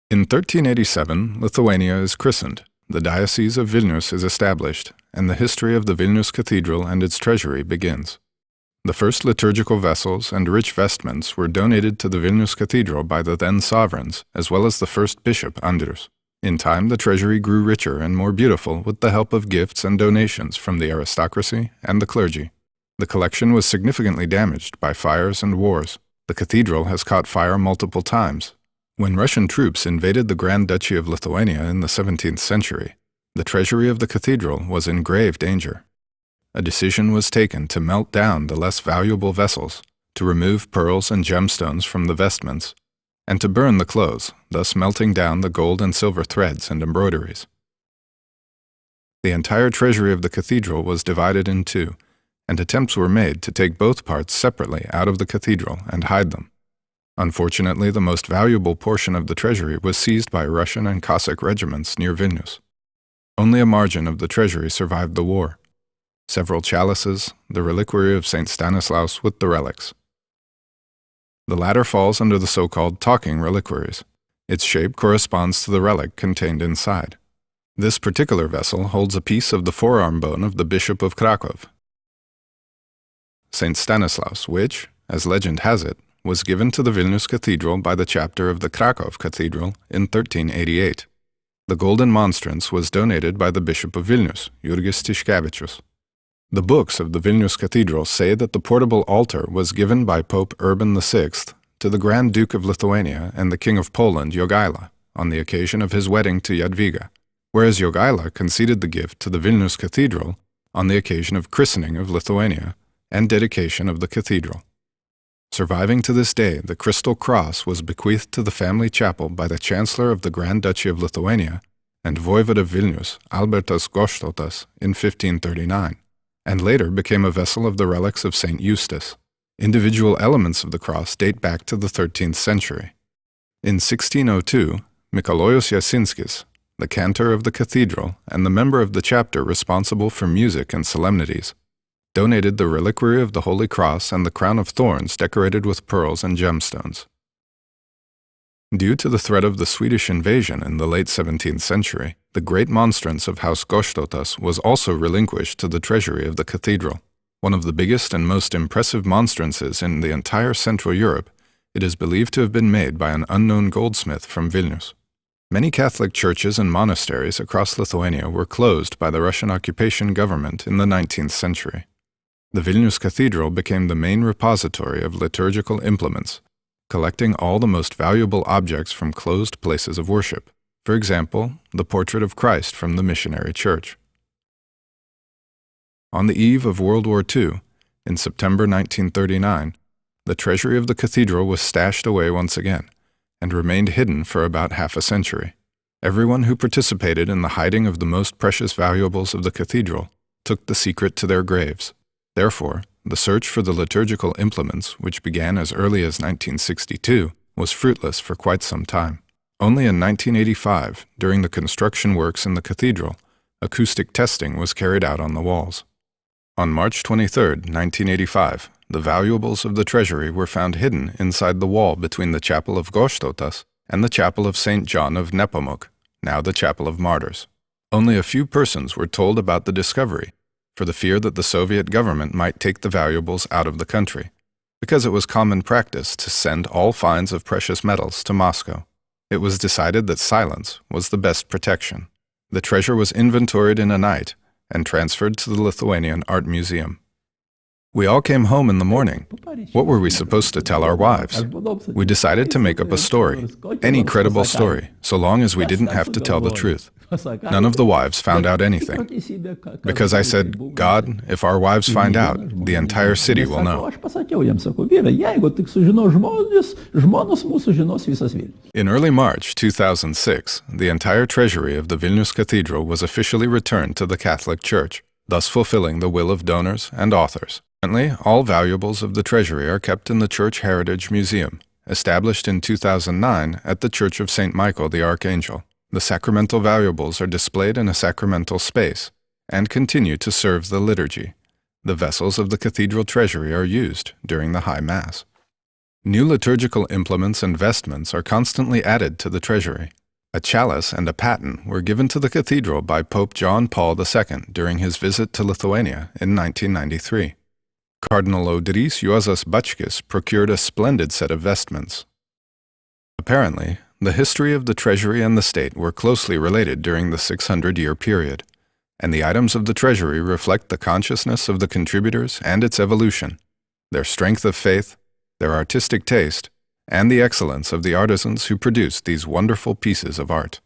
In 1387, Lithuania is christened, the Diocese of Vilnius is established, and the history of the Vilnius Cathedral and its treasury begins. The first liturgical vessels and rich vestments were donated to the Vilnius Cathedral by the then sovereigns, as well as the first bishop, Andrius. In time, the treasury grew richer and more beautiful with the help of gifts and donations from the aristocracy and the clergy. The collection was significantly damaged by fires and wars. The cathedral has caught fire multiple times. When Russian troops invaded the Grand Duchy of Lithuania in the 17th century, the treasury of the cathedral was in grave danger. A decision was taken to melt down the less valuable vessels, to remove pearls and gemstones from the vestments, and to burn the clothes, thus melting down the gold and silver threads and embroideries. The entire treasury of the cathedral was divided in two, and attempts were made to take both parts separately out of the cathedral and hide them. Unfortunately, the most valuable portion of the treasury was seized by Russian and Cossack regiments near Vilnius. Only a margin of the treasury survived the war. Several chalices, the reliquary of St. Stanislaus with the relics. The latter falls under the so-called talking reliquaries. Its shape corresponds to the relic contained inside. This particular vessel holds a piece of the forearm bone of the Bishop of Krakow, St. Stanislaus, which, as legend has it, was given to the Vilnius Cathedral by the chapter of the Krakow Cathedral in 1388. The golden monstrance was donated by the Bishop of Vilnius, Jurgis Tiškevičius. The books of the Vilnius Cathedral say that the portable altar was given by Pope Urban VI to the Grand Duke of Lithuania and the King of Poland, Jogaila, on the occasion of his wedding to Jadwiga, whereas Jogaila conceded the gift to the Vilnius Cathedral on the occasion of christening of Lithuania and dedication of the cathedral. Surviving to this day, the crystal cross was bequeathed to the family chapel by the Chancellor of the Grand Duchy of Lithuania and Voivod of Vilnius, Albertas Goštautas, in 1539, and later became a vessel of the relics of St. Eustace. Individual elements of the cross date back to the 13th century. In 1602, Mikalojus Jasinskis, the cantor of the cathedral and the member of the chapter responsible for music and solemnities, donated the reliquary of the Holy Cross and the crown of thorns decorated with pearls and gemstones. Due to the threat of the Swedish invasion in the late 17th century, the great monstrance of House Goštautas was also relinquished to the treasury of the cathedral. One of the biggest and most impressive monstrances in the entire Central Europe, it is believed to have been made by an unknown goldsmith from Vilnius. Many Catholic churches and monasteries across Lithuania were closed by the Russian occupation government in the 19th century. The Vilnius Cathedral became the main repository of liturgical implements, collecting all the most valuable objects from closed places of worship. For example, the portrait of Christ from the missionary church. On the eve of World War II, in September 1939, the treasury of the cathedral was stashed away once again, and remained hidden for about half a century. Everyone who participated in the hiding of the most precious valuables of the cathedral took the secret to their graves. Therefore, the search for the liturgical implements, which began as early as 1962, was fruitless for quite some time. Only in 1985, during the construction works in the cathedral, acoustic testing was carried out on the walls. On March 23, 1985, the valuables of the treasury were found hidden inside the wall between the Chapel of Goštautas and the Chapel of St. John of Nepomuk, now the Chapel of Martyrs. Only a few persons were told about the discovery, for the fear that the Soviet government might take the valuables out of the country, because it was common practice to send all finds of precious metals to Moscow. It was decided that silence was the best protection. The treasure was inventoried in a night and transferred to the Lithuanian Art Museum. We all came home in the morning. What were we supposed to tell our wives? We decided to make up a story, any credible story, so long as we didn't have to tell the truth. None of the wives found out anything. Because I said, God, if our wives find out, the entire city will know. In early March 2006, the entire treasury of the Vilnius Cathedral was officially returned to the Catholic Church, thus fulfilling the will of donors and authors. Currently, all valuables of the treasury are kept in the Church Heritage Museum, established in 2009 at the Church of St. Michael the Archangel. The sacramental valuables are displayed in a sacramental space and continue to serve the liturgy. The vessels of the cathedral treasury are used during the High Mass. New liturgical implements and vestments are constantly added to the treasury. A chalice and a paten were given to the cathedral by Pope John Paul II during his visit to Lithuania in 1993. Cardinal Audrys Juozas Bačkis procured a splendid set of vestments. Apparently, the history of the treasury and the state were closely related during the 600-year period, and the items of the treasury reflect the consciousness of the contributors and its evolution, their strength of faith, their artistic taste, and the excellence of the artisans who produced these wonderful pieces of art.